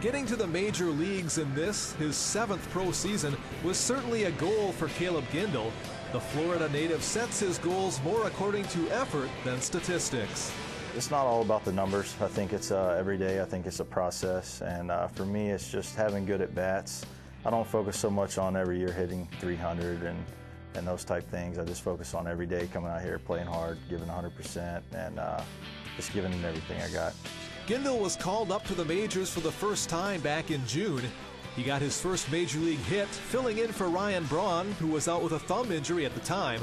Getting to the major leagues in this, his 7th pro season, was certainly a goal for Caleb Gindl. The Florida native sets his goals more according to effort than statistics. It's not all about the numbers. I think it's every day. I think it's a process, and for me, it's just having good at bats. I don't focus so much on every year hitting 300 and those type things. I just focus on every day coming out here, playing hard, giving 100%, and just giving it everything I got. Gindl was called up to the majors for the first time back in June. He got his first major league hit, filling in for Ryan Braun, who was out with a thumb injury at the time.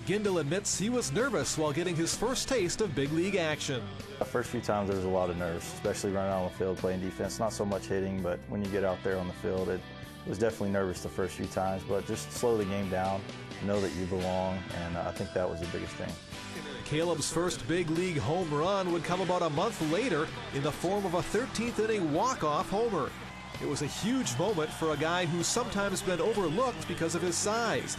Gindl admits he was nervous while getting his first taste of big league action. The first few times there was a lot of nerves, especially running out on the field, playing defense. Not so much hitting, but when you get out there on the field, it was definitely nervous the first few times, but just slow the game down, know that you belong, and I think that was the biggest thing. Caleb's first big league home run would come about a month later in the form of a 13th inning walk-off homer. It was a huge moment for a guy who's sometimes been overlooked because of his size.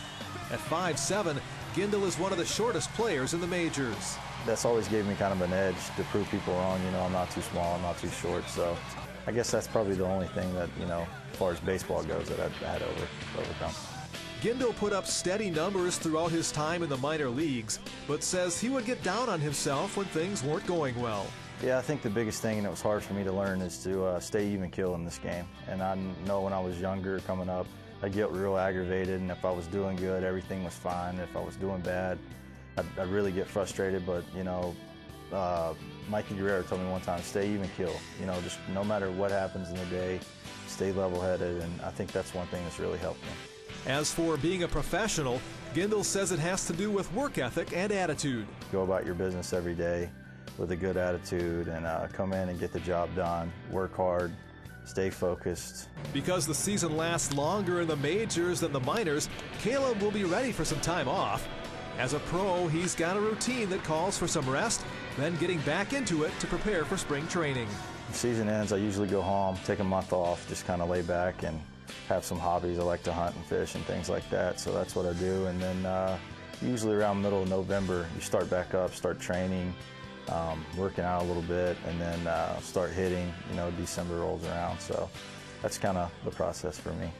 At 5'7", Gindl is one of the shortest players in the majors. That's always gave me kind of an edge to prove people wrong. You know, I'm not too small, I'm not too short, so I guess that's probably the only thing that, you know, as far as baseball goes, that I've had overcome. Gindl put up steady numbers throughout his time in the minor leagues, but says he would get down on himself when things weren't going well. Yeah, I think the biggest thing, and it was hard for me to learn, is to stay even keel in this game. And I know when I was younger, coming up, I'd get real aggravated, and if I was doing good, everything was fine. If I was doing bad, I'd really get frustrated. But, you know, Mikey Guerrero told me one time, stay even keel. You know, just no matter what happens in the day, stay level-headed, and I think that's one thing that's really helped me. As for being a professional, Gindl says it has to do with work ethic and attitude. Go about your business every day with a good attitude and come in and get the job done, work hard, stay focused. Because the season lasts longer in the majors than the minors, Caleb will be ready for some time off. As a pro, he's got a routine that calls for some rest, then getting back into it to prepare for spring training. The season ends, I usually go home, take a month off, just kind of lay back and have some hobbies. I like to hunt and fish and things like that, so that's what I do. And then usually around middle of November, you start back up, start training, working out a little bit, and then start hitting. You know, December rolls around, so that's kind of the process for me.